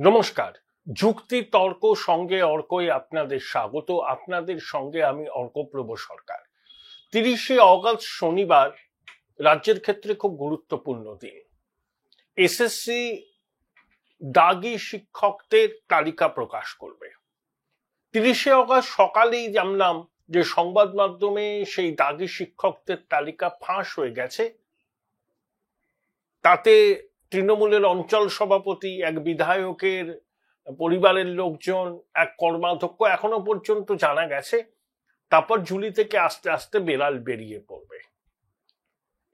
নমস্কার। যুক্তি তর্ক সঙ্গে অর্কই আপনাদের স্বাগত। আপনাদের সঙ্গে আমি অর্কপ্রভ সরকার। 30শে অগস্ট শনিবার রাজ্যের ক্ষেত্রে খুব গুরুত্বপূর্ণ দিন। এসএসসি দাগি শিক্ষকদের তালিকা প্রকাশ করবে। 30শে অগস্ট সকালেই জানলাম যে সংবাদ মাধ্যমে সেই দাগি শিক্ষকদের তালিকা ফাঁস হয়ে গেছে। তাতে তৃণমূলের অঞ্চল সভাপতি, এক বিধায়কের পরিবারের লোকজন, এক কর্মাধ্যক্ষ এখনো পর্যন্ত জানা গেছে। তারপর ঝুলি থেকে আস্তে আস্তে বেড়াল বেরিয়ে পড়বে।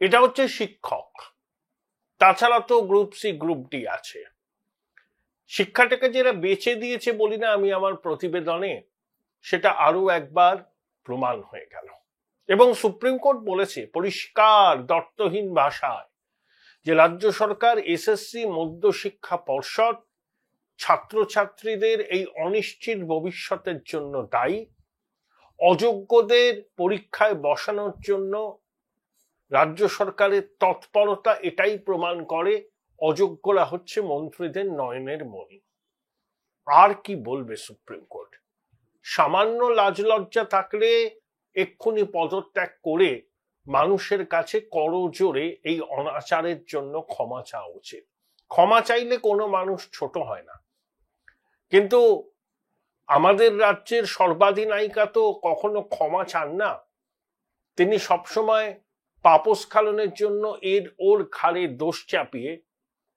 এটা হচ্ছে শিক্ষক। তাছাড়া তো গ্রুপ সি, গ্রুপ ডি আছে। শিক্ষাটাকে যারা বেচে দিয়েছে বলি না আমি আমার প্রতিবেদনে, সেটা আরো একবার প্রমাণ হয়ে গেল। এবং সুপ্রিম কোর্ট বলেছে পরিষ্কার দর্তহীন ভাষায় যে রাজ্য সরকার, এসএসসি, মধ্যশিক্ষা পর্ষদ ছাত্রছাত্রীদের এই অনিশ্চিত ভবিষ্যতের জন্য দায়ী। অযোগ্যদের পরীক্ষায় বসানোর জন্য রাজ্য সরকারের তৎপরতা এটাই প্রমাণ করে অযোগ্যরা হচ্ছে মন্ত্রীদের নয়নের মণি। আর কি বলবে সুপ্রিম কোর্ট? সামান্য লাজ লজ্জা থাকলে এক্ষুনি পদত্যাগ করে মানুষের কাছে করজোড়ে এই অনাচারের জন্য ক্ষমা চাওয়া উচিত। ক্ষমা চাইলে কোনো মানুষ ছোট হয় না। কিন্তু আমাদের রাজ্যের সর্বাধিনায়িকা তো কখনো ক্ষমা চান না। তিনি সবসময় পাপস্খলনের জন্য ওর ঘাড়ে দোষ চাপিয়ে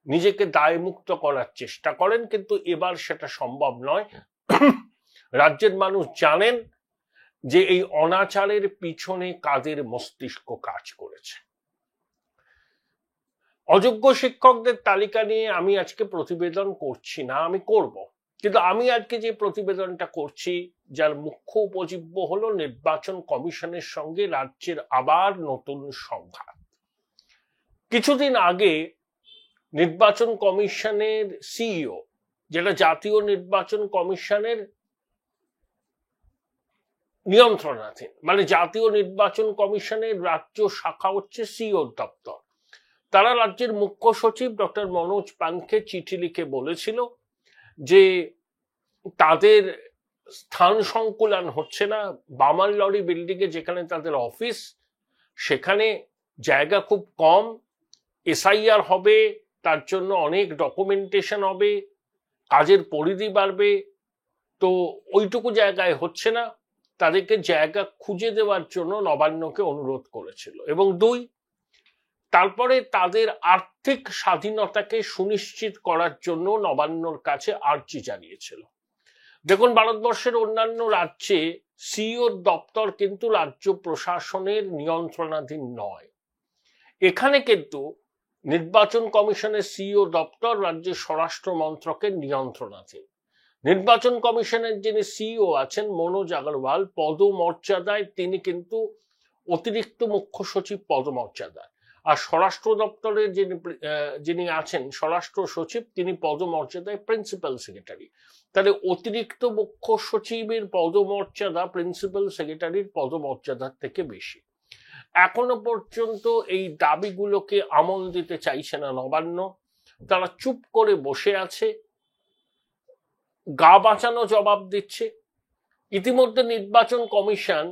নিজেকে দায়মুক্ত করার চেষ্টা করেন, কিন্তু এবার সেটা সম্ভব নয়। রাজ্যের মানুষ জানেন যে এই অনাচারের পিছনে কাদের মস্তিষ্ক কাজ করেছে। অযোগ্য শিক্ষকদের তালিকা নিয়ে আমি আজকে প্রতিবেদন করছি না, আমি করব। কিন্তু আমি আজকে যে প্রতিবেদনটা করছি, যার মুখ্য উপজীব্য হলো নির্বাচন কমিশনের সঙ্গে রাজ্যের আবার নতুন সংঘাত। কিছুদিন আগে নির্বাচন কমিশনের সিইও, যেটা জাতীয় নির্বাচন কমিশনের নিয়ন্ত্রণাধীন, মানে জাতীয় নির্বাচন কমিশনের রাজ্য শাখা হচ্ছে সিইও দপ্তর, তারা রাজ্যের মুখ্য সচিব ডক্টর মনোজ পানকে চিঠি লিখে বলেছিল যে তাদের স্থান সংকুলান হচ্ছে না। বামাললরি বিল্ডিং এ যেখানে তাদের অফিস, সেখানে জায়গা খুব কম। এসআইআর হবে, তার জন্য অনেক ডকুমেন্টেশন হবে, কাজের পরিধি বাড়বে, তো ওইটুকু জায়গায় হচ্ছে না। তাদেরকে জায়গা খুঁজে দেওয়ার জন্য নবান্নকে অনুরোধ করেছিল। এবং 2, তারপরে তাদের আর্থিক স্বাধীনতাকে সুনিশ্চিত করার জন্য নবান্নর কাছে আর্জি জানিয়েছিল। দেখুন, ভারতবর্ষের অন্যান্য রাজ্যে সিইও দপ্তর কিন্তু রাজ্য প্রশাসনের নিয়ন্ত্রণাধীন নয়। এখানে কিন্তু নির্বাচন কমিশনের সিইও দপ্তর রাজ্যের স্বরাষ্ট্র মন্ত্রকের নিয়ন্ত্রণাধীন। নির্বাচন কমিশনের যিনি সিইও আছেন মনোজ আগরওয়াল, পদমর্যাদায় তিনি কিন্তু অতিরিক্ত মুখ্য সচিব পদমর্যাদায়। আর স্বরাষ্ট্র দপ্তরের যিনি আছেন স্বরাষ্ট্র সচিব, তিনি পদমর্যাদায় প্রিন্সিপাল সেক্রেটারি। তাহলে অতিরিক্ত মুখ্য সচিবের পদমর্যাদা প্রিন্সিপাল সেক্রেটারির পদমর্যাদার থেকে বেশি। এখনো পর্যন্ত এই দাবিগুলোকে আমল দিতে চাইছে না নবান্ন। তারা চুপ করে বসে আছে, গা বাঁচানো জবাব দিচ্ছে। ইতিমধ্যে নির্বাচন কমিশন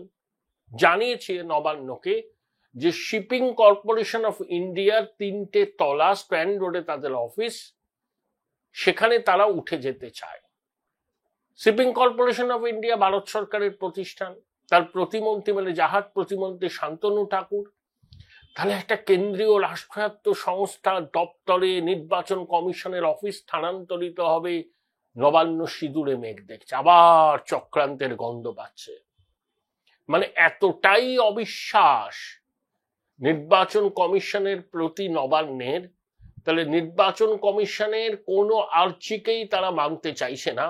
জানিয়েছে নবান্নকে যে শিপিং কর্পোরেশন অফ ইন্ডিয়ার 3টে তলা স্ট্যান্ড রোডে তাদের অফিস, সেখানে তারা উঠে যেতে চায়। Shipping corporation of India Bharat সরকারের প্রতিষ্ঠান, তার প্রতিমন্ত্রী মানে জাহাজ প্রতিমন্ত্রী শান্তনু ঠাকুর। তাহলে একটা কেন্দ্রীয় রাষ্ট্রায়ত্ত সংস্থার দপ্তরে নির্বাচন কমিশনের অফিস স্থানান্তরিত হবে। নবান্ন সিঁদুরে মেঘ দেখছে, আবার চক্রান্তের গন্ধ পাচ্ছে। মানে এতটাই অবিশ্বাস নির্বাচন কমিশনের প্রতি নবান্নের, তাহলে নির্বাচন কমিশনের কোনো আর্জিকেই তারা মানতে চাইছে না।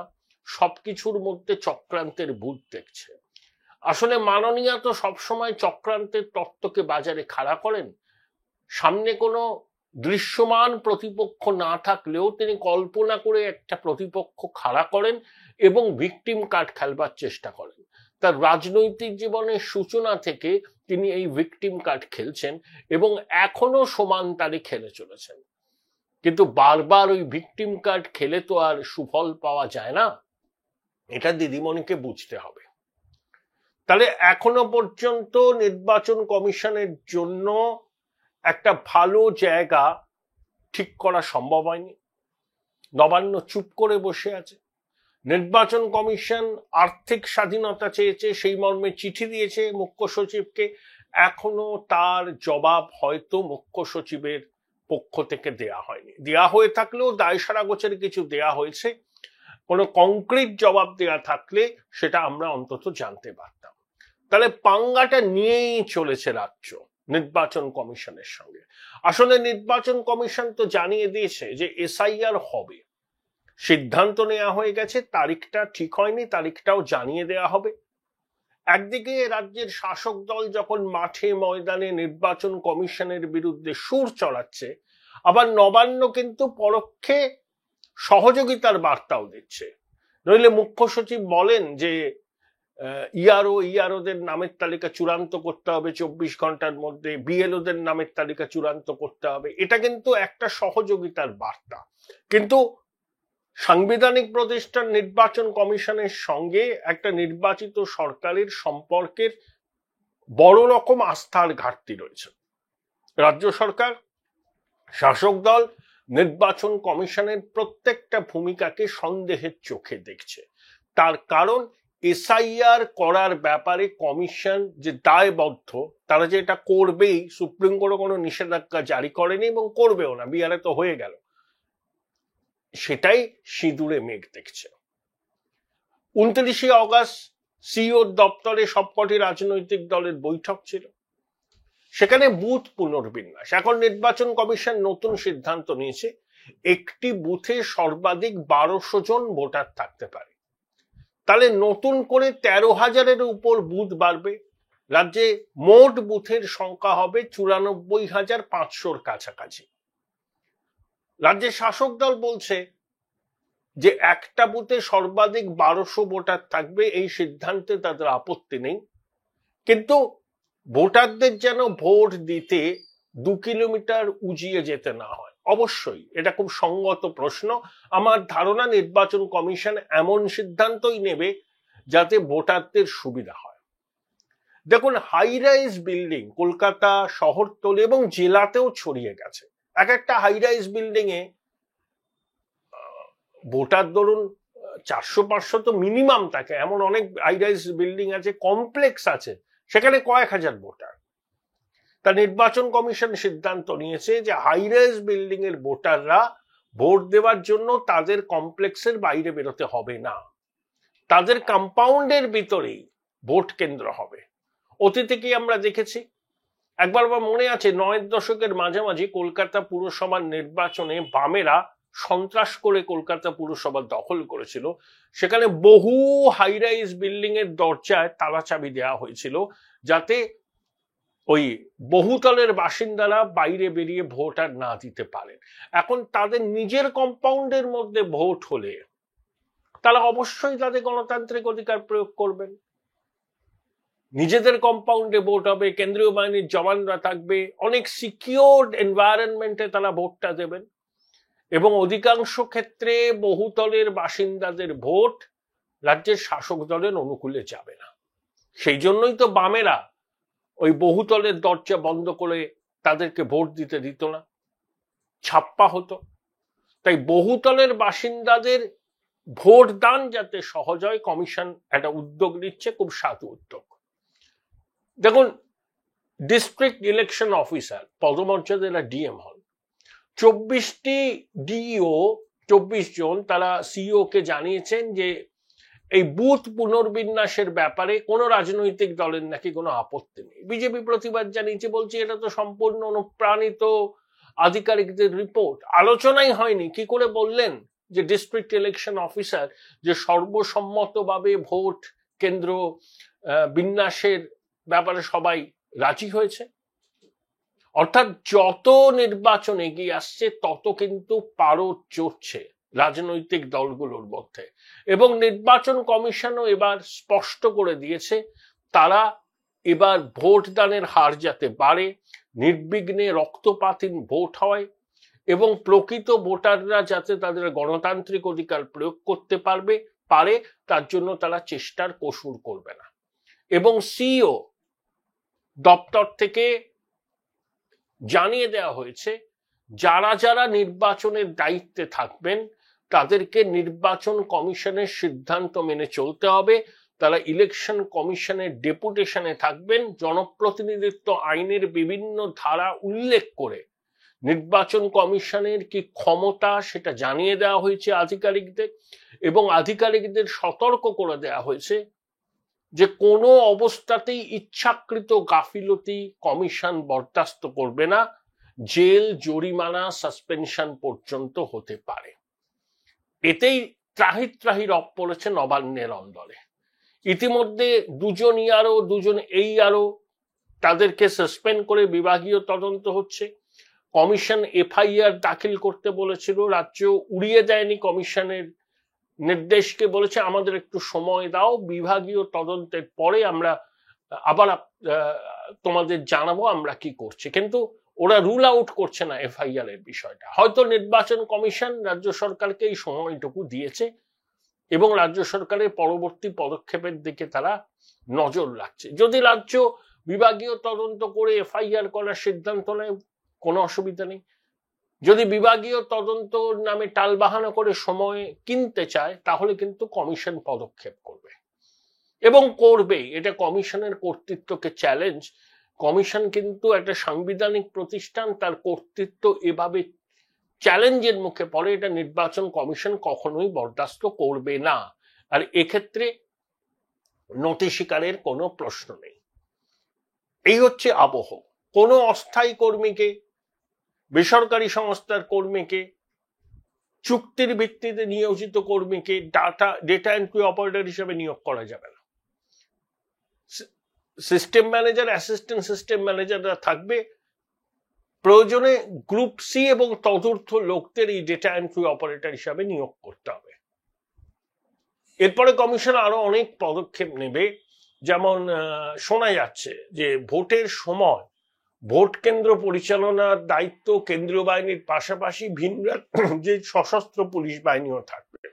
সবকিছুর মধ্যে চক্রান্তের ভূত দেখছে। আসলে মাননীয় তো সবসময় চক্রান্তের তত্ত্বকে বাজারে খাড়া করেন। সামনে কোনো দৃশ্যমান প্রতিপক্ষ না থাকলেও তিনি কল্পনা করে একটা প্রতিপক্ষ খাড়া করেন এবং ভিকটিম কার্ড খেলবার চেষ্টা করেন। তার রাজনৈতিক জীবনের সূচনা থেকে তিনি এই ভিকটিম কার্ড খেলছেন এবং এখনো সমান তারে খেলে চলেছেন। কিন্তু বারবার ওই ভিকটিম কার্ড খেলে তো আর সুফল পাওয়া যায় না, এটা দিদিমণিকে বুঝতে হবে। তাহলে এখনো পর্যন্ত নির্বাচন কমিশনের জন্য একটা ভালো জায়গা ঠিক করা সম্ভব হয়নি। নবান্ন চুপ করে বসে আছে। নির্বাচন কমিশন আর্থিক স্বাধীনতা চেয়েছে, সেই মর্মে চিঠি দিয়েছে মুখ্য সচিবকে, এখনো তার জবাব হয়তো মুখ্য সচিবের পক্ষ থেকে দেয়া হয়নি। দেয়া হয়ে থাকলেও দায়সারা গোছের কিছু দেয়া হয়েছে, কোনো কংক্রিট জবাব দেয়া থাকলে সেটা আমরা অন্তত জানতে পারতাম। তাহলে পাঙ্গাটা নিয়েই চলেছে রাজ্য নির্বাচন কমিশনের সঙ্গে। আসলে নির্বাচন কমিশন তো জানিয়ে দিয়েছে যে এসআইআর হবে, সিদ্ধান্ত নেওয়া হয়ে গেছে, তারিখটা ঠিক হয়নি, তারিখটাও জানিয়ে দেয়া হবে। একদিকে রাজ্যের শাসক দল যখন মাঠে ময়দানে নির্বাচন কমিশনের বিরুদ্ধে সুর চড়াচ্ছে, আবার নবান্ন কিন্তু পরোক্ষে সহযোগিতার বার্তাও দিচ্ছে। নইলে মুখ্য সচিব বলেন যে ইআরওদের নামের তালিকা চূড়ান্ত করতে হবে 24 ঘন্টার মধ্যে, বিএলওদের নামের তালিকা চূড়ান্ত করতে হবে, এটা কিন্তু একটা সহযোগিতার বার্তা। কিন্তু সাংবিধানিক প্রতিষ্ঠান নির্বাচন কমিশনের সঙ্গে একটা নির্বাচিত সরকারের সম্পর্কের বড় রকম আস্থার ঘাটতি রয়েছে। রাজ্য সরকার, শাসক দল নির্বাচন কমিশনের প্রত্যেকটা ভূমিকাকে সন্দেহের চোখে দেখছে। তার কারণ এসআইআর করার ব্যাপারে কমিশন যে দায়বদ্ধ, তারা যে এটা করবেই, সুপ্রিম কোর্টও কোনো নিষেধাজ্ঞা জারি করেনি এবং করবেও না, বিহারে তো হয়ে গেল, সেটাই সিঁদুরে মেঘ দেখছে। 29 অগস্ট সিইওর দপ্তরে সবকটি রাজনৈতিক দলের বৈঠক ছিল, সেখানে বুথ পুনর্বিন্যাস। এখন নির্বাচন কমিশন নতুন সিদ্ধান্ত নিয়েছে, একটি বুথে সর্বাধিক 1200 জন ভোটার থাকতে পারে। তাহলে নতুন করে 13,000-এর উপর বুথ বাড়বে। রাজ্যে মোট বুথের সংখ্যা হবে 94,500-র কাছাকাছি। রাজ্যের শাসক দল বলছে যে একটা বুথে সর্বাধিক 1200 ভোটার থাকবে, এই সিদ্ধান্তে তাদের আপত্তি নেই, কিন্তু ভোটারদের যেন ভোট দিতে 2 কিলোমিটার উজিয়ে যেতে না হয়। অবশ্যই এটা খুব সঙ্গত প্রশ্ন। আমার ধারণা নির্বাচন কমিশন এমন সিদ্ধান্তই নেবে যাতে ভোটারদের সুবিধা হয়। দেখুন, হাই রাইজ বিল্ডিং কলকাতা শহরতলি এবং জেলাতেও ছড়িয়ে গেছে। এক একটা হাই রাইজ বিল্ডিং এ ভোটার ধরুন 400-500 তো মিনিমাম থাকে, এমন অনেক হাই রাইজ বিল্ডিং আছে, কমপ্লেক্স আছে, সেখানে কয়েক হাজার ভোটার। তা নির্বাচন কমিশন সিদ্ধান্ত নিয়েছে যে হাই রাইজ বিল্ডিং এর ভোটাররা ভোট দেওয়ার জন্য তাদের কমপ্লেক্সের বাইরে বেরোতে হবে না, তাদের কম্পাউন্ডের ভিতরেই ভোট কেন্দ্র হবে। অতীতে কি আমরা দেখেছি, একবার মনে আছে 90-এর দশকের মাঝামাঝি কলকাতা পুরসভার নির্বাচনে বামেরা সন্ত্রাস করে কলকাতা পুরসভা দখল করেছিল, সেখানে বহু হাই রাইজ বিল্ডিং এর দরজায় তালা চাবি দেওয়া হয়েছিল যাতে ওই বহুতলের বাসিন্দারা বাইরে বেরিয়ে ভোট আর না দিতে পারেন। এখন তাদের নিজের কম্পাউন্ডের মধ্যে ভোট হলে তারা অবশ্যই তাদের গণতান্ত্রিক অধিকার প্রয়োগ করবেন। নিজেদের কম্পাউন্ডে ভোট হবে, কেন্দ্রীয় বাহিনীর জওয়ানরা থাকবে, অনেক সিকিউরড এনভায়রনমেন্টে তারা ভোটটা দেবেন, এবং অধিকাংশ ক্ষেত্রে বহুতলের বাসিন্দাদের ভোট রাজ্যের শাসক দলের অনুকূলে যাবে না। সেই জন্যই তো বামেরা ওই বহুতলের দরজা বন্ধ করে তাদেরকে ভোট দিতে দিত না, ছাপ্পা হতো। তাই বহুতলের বাসিন্দাদের ভোট দান যাতে সহজ হয়, কমিশন একটা উদ্যোগ নিচ্ছে, খুব সাধু উদ্যোগ। দেখুন, ডিস্ট্রিক্ট ইলেকশন অফিসার পদমর্যাদার ডিএম হল, 24টি ডিইও 24 জন তারা সিইও কে জানিয়েছেন যে এই বুথ পুনর্বিন্যাসের ব্যাপারে কোনো রাজনৈতিক দলের নাকি কোনো আপত্তি নেই। বিজেপি প্রতিবাদ জানিয়েছে, বলছে এটা তো সম্পূর্ণ অনুপ্রাণিত আধিকারিকদের রিপোর্ট, আলোচনাই হয়নি। কি করে বললেন যে ডিস্ট্রিক্ট ইলেকশন অফিসার যে সর্বসম্মতভাবে ভোট কেন্দ্র বিন্যাসের ব্যাপারে সবাই রাজি হয়েছে? অর্থাৎ যত নির্বাচন এগিয়ে আসছে তত কিন্তু পারদ চড়ছে রাজনৈতিক দলগুলোর মধ্যে, এবং নির্বাচন কমিশনও এবার স্পষ্ট করে দিয়েছে তারা এবার ভোট দানের হার যাতে বাড়ে, নির্বিঘ্নে রক্তপাতহীন ভোট হয় এবং প্রকৃত ভোটাররা যাতে তাদের গণতান্ত্রিক অধিকার প্রয়োগ করতে পারে তার জন্য তারা চেষ্টার কসুর করবে না। এবং সিইও দপ্তর থেকে জানিয়ে দেওয়া হয়েছে যারা যারা নির্বাচনের দায়িত্বে থাকবেন তাদেরকে নির্বাচন কমিশনের সিদ্ধান্ত মেনে চলতে হবে। তারা ইলেকশন কমিশনের ডেপুটেশনে থাকবেন। জনপ্রতিনিধিত্ব আইনের বিভিন্ন ধারা উল্লেখ করে নির্বাচন কমিশনের কি ক্ষমতা সেটা জানিয়ে দেওয়া হয়েছে আধিকারিকদের, এবং আধিকারিকদের সতর্ক করে দেওয়া হয়েছে যে কোনো অবস্থাতেই ইচ্ছাকৃত গাফিলতি কমিশন বরদাস্ত করবে না, জেল, জরিমানা, সাসপেনশন পর্যন্ত হতে পারে। এতেই ত্রাহি ত্রাহি রব পড়েছে নবান্নের অন্দরে। ইতিমধ্যে দুজন আরো তাদেরকে সাসপেন্ড করে বিভাগীয় তদন্ত হচ্ছে। কমিশন এফআইআর দাখিল করতে বলেছিল, রাজ্য উড়িয়ে দেয়নি কমিশনের নির্দেশকে, বলেছে আমাদের একটু সময় দাও, বিভাগীয় তদন্তের পরে আমরা আবার তোমাদের জানাবো আমরা কি করছি। কিন্তু ওরা রুল আউট করছে না এফআইআর এর বিষয়টা। হয়তো নির্বাচন কমিশন রাজ্য সরকারকে এই সময়টুকু দিয়েছে এবং রাজ্য সরকারের পরবর্তী পদক্ষেপের দিকে তারা নজর রাখছে। যদি রাজ্য বিভাগীয় তদন্ত করে এফআইআর করার সিদ্ধান্ত নেয় কোনো অসুবিধা নেই। যদি বিভাগীয় তদন্ত নামে টালবাহানা করে সময় কিনতে চায় তাহলে কিন্তু কমিশন পদক্ষেপ করবে এবং করবেই। এটা কমিশনের কর্তৃত্বকে চ্যালেঞ্জ। কমিশন কিন্তু একটা সাংবিধানিক প্রতিষ্ঠান, তার কর্তৃত্ব এভাবে চ্যালেঞ্জের মুখে পড়ে এটা নির্বাচন কমিশন কখনোই বরদাস্ত করবে না। আর এক্ষেত্রে নতি স্বীকারের কোনো প্রশ্ন নেই। এই হচ্ছে আবহ। কোনো অস্থায়ী কর্মীকে, বেসরকারি সংস্থার কর্মীকে, চুক্তির ভিত্তিতে নিয়োজিত কর্মীকে ডেটা এন্ট্রি অপারেটর হিসেবে নিয়োগ করা যাবে না। সিস্টেম ম্যানেজার, অ্যাসিস্ট্যান্ট সিস্টেম ম্যানেজাররা থাকবে। প্রয়োজনে গ্রুপ সি এবং তদূর্ধ্ব লোকদের এই ডেটা এন্ট্রি অপারেটর হিসাবে নিয়োগ করতে হবে। এরপরে কমিশন আরো অনেক পদক্ষেপ নেবে। যেমন শোনা যাচ্ছে যে ভোটের সময় ভোট কেন্দ্র পরিচালনার দায়িত্ব কেন্দ্রীয় বাহিনীর পাশাপাশি ভিন্ন যে সশস্ত্র পুলিশ বাহিনীও থাকবে।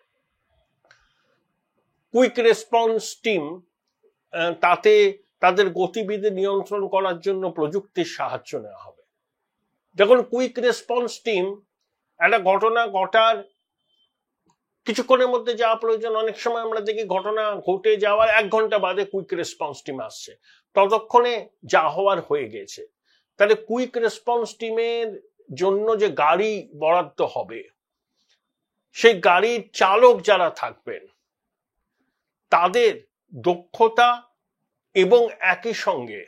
কুইক রেসপন্স টিম, তাতে তাদের গতিবিধি নিয়ন্ত্রণ করার জন্য প্রযুক্তির সাহায্য নেওয়া হবে। দেখুন, কুইক রেসপন্স টিম একটা ঘটনা ঘটার কিছুক্ষণের মধ্যে যাওয়া প্রয়োজন। অনেক সময় আমরা দেখি ঘটনা ঘটে যাওয়ার 1 ঘন্টা বাদে কুইক রেসপন্স টিম আসছে, ততক্ষণে যা হওয়ার হয়ে গেছে। তাহলে কুইক রেসপন্স টিমের জন্য যে গাড়ি বরাদ্দ হবে, সেই গাড়ির চালক যারা থাকবেন তাদের দক্ষতা এবং একই সঙ্গে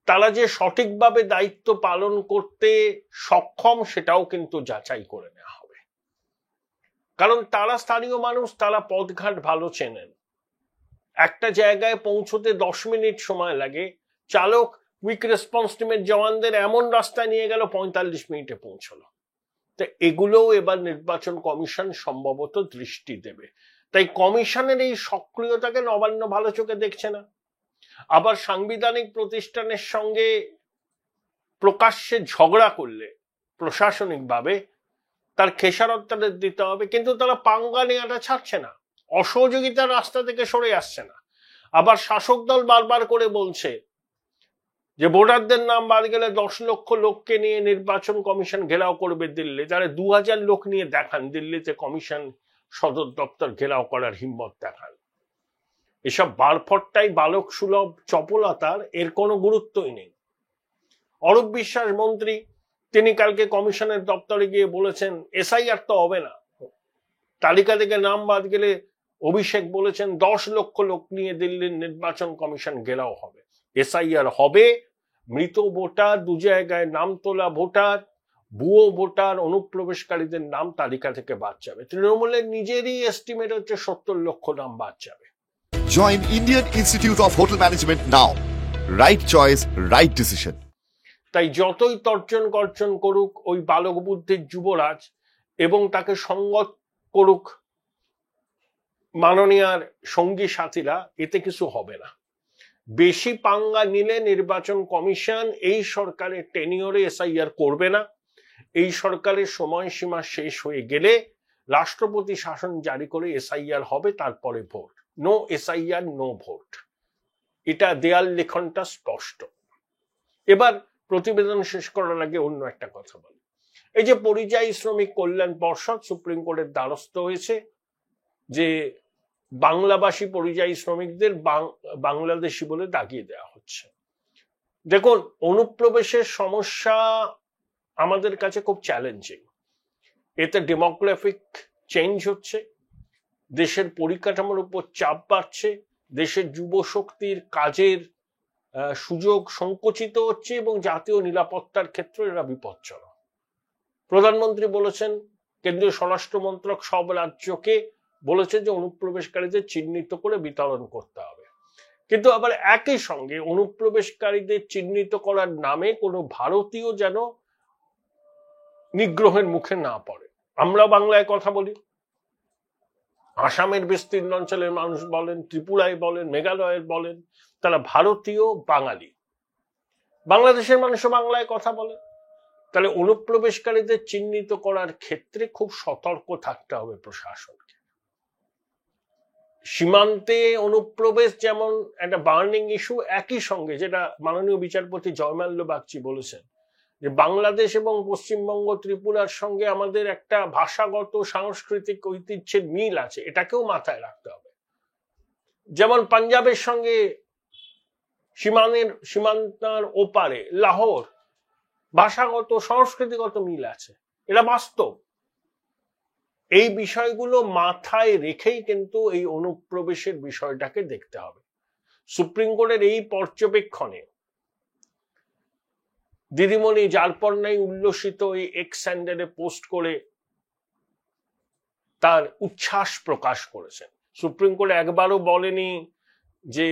তারা যে সঠিকভাবে দায়িত্ব পালন করতে সক্ষম সেটাও কিন্তু যাচাই করে নেওয়া হবে। কারণ তারা স্থানীয় মানুষ, তারা পথঘাট ভালো চেনেন। একটা জায়গায় পৌঁছতে 10 মিনিট সময় লাগে, চালক কুইক রেসপন্স টিমের জওয়ানদের এমন রাস্তায় নিয়ে গেল 45 মিনিটে পৌঁছলো। তো এগুলোও এবার নির্বাচন কমিশন সম্ভবত দৃষ্টি দেবে। তাই কমিশনের এই সক্রিয়তাকে নবান্ন ভালো চোখে দেখছে না। আবার সাংবিধানিক প্রতিষ্ঠানের সঙ্গে প্রকাশ্যে ঝগড়া করলে প্রশাসনিকভাবে তার খেসারত তাদের দিতে হবে, কিন্তু তারা পাঙ্গা নেওয়াটা ছাড়ছে না, অসহযোগিতার রাস্তা থেকে সরে আসছে না। আবার শাসক দল বারবার করে বলছে যে ভোটারদের নাম বাদ গেলে 10 লক্ষ লোককে নিয়ে নির্বাচন কমিশন ঘেরাও করবে দিল্লি। তারা 2000 লোক নিয়ে দেখান, দিল্লিতে কমিশন সদর দপ্তর ঘেরাও করার হিম্মত দেখান। এসব বারফটটাই বালক সুলভ চপলতার, এর কোনো গুরুত্বই নেই। অরূপ বিশ্বাস মন্ত্রী, তিনি কালকে কমিশনের দপ্তরে গিয়ে বলেছেন এসআইআর তো হবে না, তালিকা থেকে নাম বাদ গেলে অভিষেক বলেছেন 10 লক্ষ লোক নিয়ে দিল্লির নির্বাচন কমিশন ঘেরাও হবে। এসআইআর হবে, মৃত ভোটার, 2 জায়গায় নাম তোলা ভোটার, ভুয়ো ভোটার, অনুপ্রবেশকারীদের নাম তালিকা থেকে বাদ যাবে। তৃণমূলের নিজেরই এস্টিমেট হচ্ছে 70 লক্ষ নাম বাদ যাবে। Join Indian Institute of Hotel Management now. Right choice, right decision. তাই যতই তর্জন গর্জন করুক ওই বালক বুদ্ধির যুবরাজ এবং তাকে সঙ্গত করুক মাননীয়ার সঙ্গী সাথীরা, এতে কিছু হবে না। বেশি পাঙ্গা নিলে নির্বাচন কমিশন এই সরকারের টেনিয়রে এসআইআর করবে না এই সরকারের সময়সীমা শেষ হয়ে গেলে রাষ্ট্রপতি শাসন জারি করে এসআইআর হবে, তারপরে vote. No SIR no vote, এটা দেয়াল লেখনটা স্পষ্ট। এবার প্রতিবেদন শেষ করার আগে অন্য একটা কথা বলি। এই যে পরিযায়ী শ্রমিক কল্যাণ পর্ষদ সুপ্রিম কোর্টের দ্বারস্থ হয়েছে যে বাংলাভাষী পরিযায়ী শ্রমিকদের বাংলাদেশি বলে দাগিয়ে দেওয়া হচ্ছে। দেখুন, অনুপ্রবেশের সমস্যা আমাদের কাছে খুব চ্যালেঞ্জিং। এতে ডেমোগ্রাফিক চেঞ্জ হচ্ছে, দেশের পরিকাঠামোর উপর চাপ বাড়ছে, দেশের যুব শক্তির কাজের সুযোগ সংকুচিত হচ্ছে এবং জাতীয় নিরাপত্তার ক্ষেত্রে এরা বিপজ্জনক। প্রধানমন্ত্রী বলেছেন, কেন্দ্রীয় স্বরাষ্ট্র মন্ত্রক সব রাজ্যকে বলেছে যে অনুপ্রবেশকারীদের চিহ্নিত করে বিতরণ করতে হবে। কিন্তু আবার একই সঙ্গে অনুপ্রবেশকারীদের চিহ্নিত করার নামে কোনো ভারতীয় যেন নিগ্রহের মুখে না পড়ে। আমরা বাংলায় কথা বলি, আসামের বিস্তীর্ণ অঞ্চলের মানুষ বলেন, ত্রিপুরায় বলেন, মেঘালয়ের বলেন, তারা ভারতীয় বাঙালি। বাংলাদেশের মানুষও বাংলায় কথা বলে। তাহলে অনুপ্রবেশকারীদের চিহ্নিত করার ক্ষেত্রে খুব সতর্ক থাকতে হবে প্রশাসনকে। সীমান্তে অনুপ্রবেশ যেমন একটা বার্নিং ইস্যু, একই সঙ্গে যেটা মাননীয় বিচারপতি জয়মাল্য বাগচি বলেছেন যে বাংলাদেশ এবং পশ্চিমবঙ্গ ত্রিপুরার সঙ্গে আমাদের একটা ভাষাগত সাংস্কৃতিক ঐতিহ্যের মিল আছে, এটাকেও মাথায় রাখতে হবে। যেমন পাঞ্জাবের সঙ্গে সীমান্তার ওপারে লাহোর ভাষাগত সংস্কৃতিগত মিল আছে, এটা বাস্তব। এই বিষয়গুলো মাথায় রেখেই কিন্তু এই অনুপ্রবেশের বিষয়টাকে দেখতে হবে। সুপ্রিম কোর্টের এই পর্যবেক্ষণে দিদিমণি যারপর নাই উল্লসিত এই এক্স হ্যান্ডেলে পোস্ট করে তার উচ্ছ্বাস প্রকাশ করেছেন। সুপ্রিম কোর্ট একবারও বলেনি যে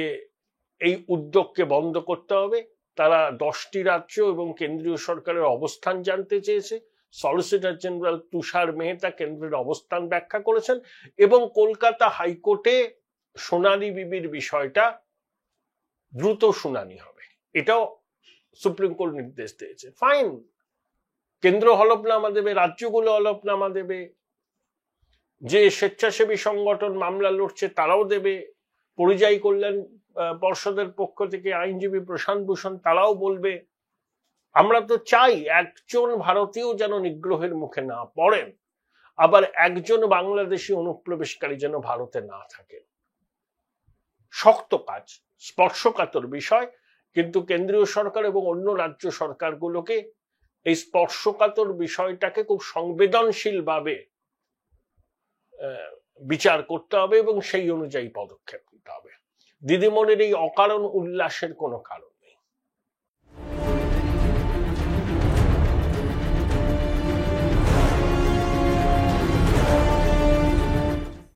এই উদ্যোগকে বন্ধ করতে হবে। তারা 10টি রাজ্য এবং কেন্দ্রীয় সরকারের অবস্থান জানতে চেয়েছে। সলিসিটর জেনারেল তুষার মেহতা কেন্দ্রের অবস্থান ব্যাখ্যা করেছেন এবং কলকাতা হাইকোর্টে সোনালী বিবির বিষয়টা দ্রুত শুনানি হবে, এটাও সুপ্রিম কোর্ট নির্দেশ দিয়েছে। ফাইন, কেন্দ্র হলফনামা দেবে, রাজ্যগুলো হলফনামা দেবে, যে স্বেচ্ছাসেবী সংগঠন মামলা লড়ছে তারাও দেবে, পরিযায়ী কল্যাণ পর্ষদের পক্ষ থেকে আইনজীবী প্রশান্ত ভূষণ তারাও বলবে। আমরা তো চাই একজন ভারতীয় যেন নিগ্রহের মুখে না পড়েন, আবার একজন বাংলাদেশি অনুপ্রবেশকারী যেন ভারতে না থাকে। শক্ত কাজ, স্পর্শকাতর বিষয়, কিন্তু কেন্দ্রীয় সরকার এবং অন্য রাজ্য সরকারগুলোকে এই স্পর্শকাতর বিষয়টাকে খুব সংবেদনশীল ভাবে বিচার করতে হবে এবং সেই অনুযায়ী পদক্ষেপ নিতে হবে। দিদিমণির এই অকারণ উল্লাসের কোনো কারণ